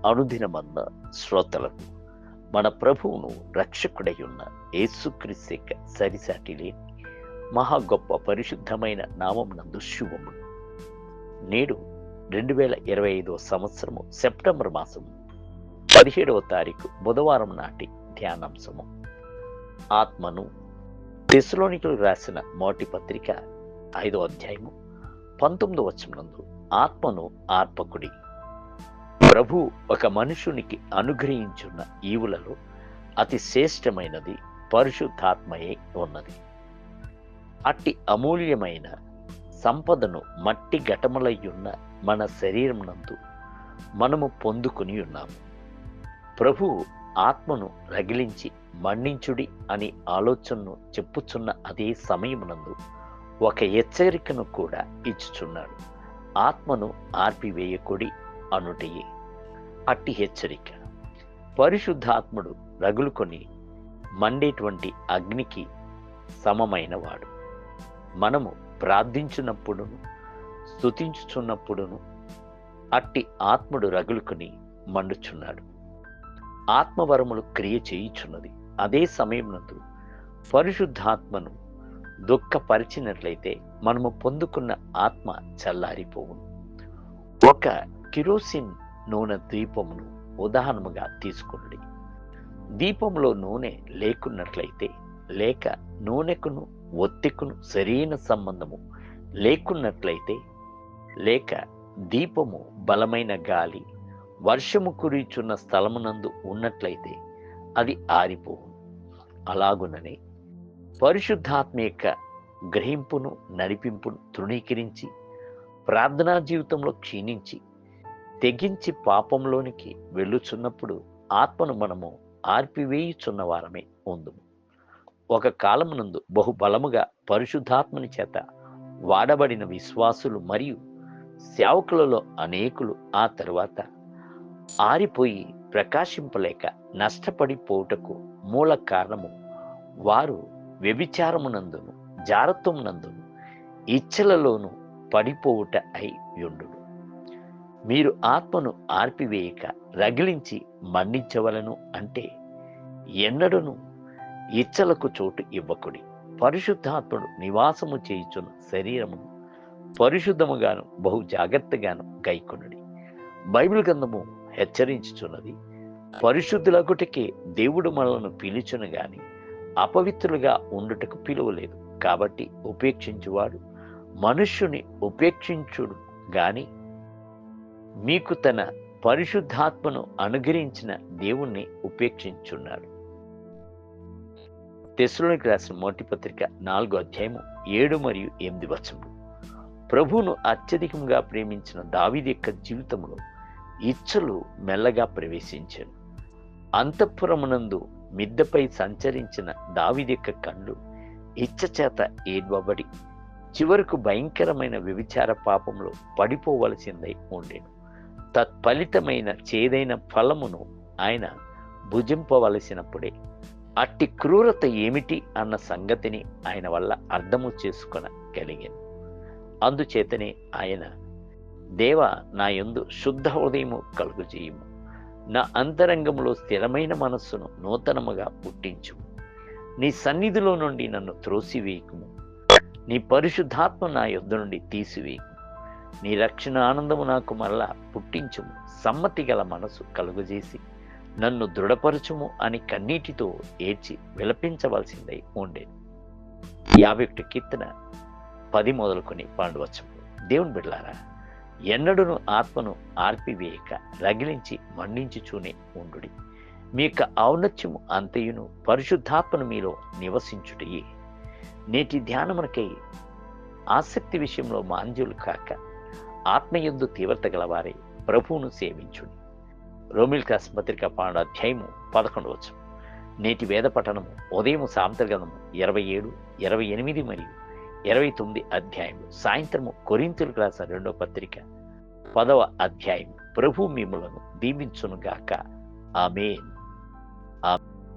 అనుదినమన్న శ్రోతలకు మన ప్రభువును రక్షకుడై ఉన్న యేసుక్రీస్తు సరిసాటి లేని మహా గొప్ప పరిశుద్ధమైన నామం నందు శుభములు. నేడు 2025 సంవత్సరము సెప్టెంబర్ మాసము 17వ తారీఖు బుధవారం నాటి ధ్యానాంశము. ఆత్మను. తెస్సలోనికలకు రాసిన మొదటి పత్రిక 5వ అధ్యాయము 19వ వచనం నందు ఆత్మను ఆర్పకుడి. ప్రభు ఒక మనుషునికి అనుగ్రహించున్న ఈవులలో అతి శ్రేష్టమైనది పరిశుద్ధాత్మయే ఉన్నది. అట్టి అమూల్యమైన సంపదను మట్టి ఘటములయ్యున్న మన శరీరం నందు మనము పొందుకుని ఉన్నాము. ప్రభు ఆత్మను రగిలించి మన్నించుడి అని ఆలోచనను చెప్పుచున్న అదే సమయమునందు ఒక హెచ్చరికను కూడా ఇచ్చుచున్నాడు. ఆత్మను ఆర్పివేయకుడి అనుటయే అట్టి హెచ్చరిక. పరిశుద్ధాత్ముడు రగులుకొని మండేటువంటి అగ్నికి సమమైన వాడు. మనము ప్రార్థించున్నప్పుడును స్తుతించుచున్నప్పుడును అట్టి ఆత్ముడు రగులుకొని మండుచున్నాడు. ఆత్మవరములు క్రియ చేయుచున్నది. అదే సమయం నందు పరిశుద్ధాత్మను దుఃఖపరిచినట్లయితే మనము పొందుకున్న ఆత్మ చల్లారిపోవును. ఒక కిరోసిన్ నూనె దీపమును ఉదాహరణగా తీసుకున్నది. దీపంలో నూనె లేకున్నట్లయితే, లేక నూనెకును ఒత్తికును సరైన సంబంధము లేకున్నట్లయితే, లేక దీపము బలమైన గాలి వర్షము కురిచున్న స్థలమునందు ఉన్నట్లయితే అది ఆరిపోవును. అలాగుననే పరిశుద్ధాత్మ యొక్క గ్రహింపును నడిపింపును తృణీకరించి ప్రార్థనా జీవితంలో క్షీణించి తెగించి పాపంలోనికి వెళ్ళుచున్నప్పుడు ఆత్మను మనము ఆర్పివేయుచున్న వారమే ఉందుము. ఒక కాలమునందు బహుబలముగా పరిశుద్ధాత్మని చేత వాడబడిన విశ్వాసులు మరియు సేవకులలో అనేకులు ఆ తరువాత ఆరిపోయి ప్రకాశింపలేక నష్టపడిపోవుటకు మూల కారణము వారు వ్యభిచారమునందును జారత్వమునందును ఇచ్చలలోను పడిపోవుట అయి యుండును. మీరు ఆత్మను ఆర్పివేయక రగిలించి మన్నించవలను అంటే ఎన్నడూను ఇచ్చలకు చోటు ఇవ్వకుడి. పరిశుద్ధాత్ముడు నివాసము చేయుచున్న శరీరమును పరిశుద్ధముగాను బహు జాగ్రత్తగాను గైకొనుడి. బైబిల్ గ్రంథము హెచ్చరించుచున్నది, పరిశుద్ధులగుటకే దేవుడు మనలను పిలుచును గాని అపవిత్రులుగా ఉండుటకు పిలువలేదు. కాబట్టి ఉపేక్షించువాడు మనుష్యుని ఉపేక్షించుడు గాని మీకు తన పరిశుద్ధాత్మను అనుగ్రహించిన దేవుణ్ణి ఉపేక్షించున్నాడు. తెస్సలోనికలకు రాసిన మొదటి పత్రిక 4వ అధ్యాయము 7 మరియు 8 వచనములు. ప్రభువును అత్యధికంగా ప్రేమించిన దావీదు యొక్క జీవితంలో ఇచ్చలు మెల్లగా ప్రవేశించాను. అంతఃపురమునందు మిద్దెపై సంచరించిన దావీదు యొక్క కళ్ళు ఇచ్చ చేత ఏడ్వబడి చివరకు భయంకరమైన వ్యభిచార పాపంలో పడిపోవలసిందై ఉండేను. తత్ఫలితమైన చేదైన ఫలమును ఆయన భుజింపవలసినప్పుడే అట్టి క్రూరత ఏమిటి అన్న సంగతిని ఆయన వల్ల అర్థము చేసుకొనగలిగాను. అందుచేతనే ఆయన, దేవా, నా యందు శుద్ధ హృదయము కలుగజేయుము, నా అంతరంగములో స్థిరమైన మనస్సును నూతనముగా పుట్టించుము, నీ సన్నిధిలో నుండి నన్ను త్రోసివేయకుము, నీ పరిశుద్ధాత్మ నా యొద్ద నుండి తీసివేయకుము, నీ రక్షణ ఆనందము నాకు మరలా పుట్టించుము, సమ్మతి గల మనసు కలుగజేసి నన్ను దృఢపరచుము అని కన్నీటితో ఏడ్చి విలపించవలసిందై ఉండేది. 51 కీర్తన 10 మొదలుకొని 12 వచనములు. దేవుని బిడ్డలారా, ఎన్నడూను ఆత్మను ఆర్పివేయక రగిలించి మండించుచూనే ఉండుడి. మీ యొక్క ఔన్నత్యము అంతయును పరిశుద్ధాత్మను మీలో నివసించుటయే. నేటి ధ్యానమునకై ఆసక్తి విషయంలో మాంద్యులు కాక ఆత్మయందు తీవ్రత గలవారే ప్రభువును సేవించుడి. రోమీయులకు రాసిన పత్రిక 12వ అధ్యాయము 11వ వచనం. నేటి వేద పఠనము ఉదయం సాయంత్రగణము 27, 28 మరియు 29 అధ్యాయములు. సాయంత్రము కొరింథీయులకు రాసిన 2వ పత్రిక 10వ అధ్యాయం. ప్రభు మిమ్ములను దీవించునుగాక. ఆమేన్.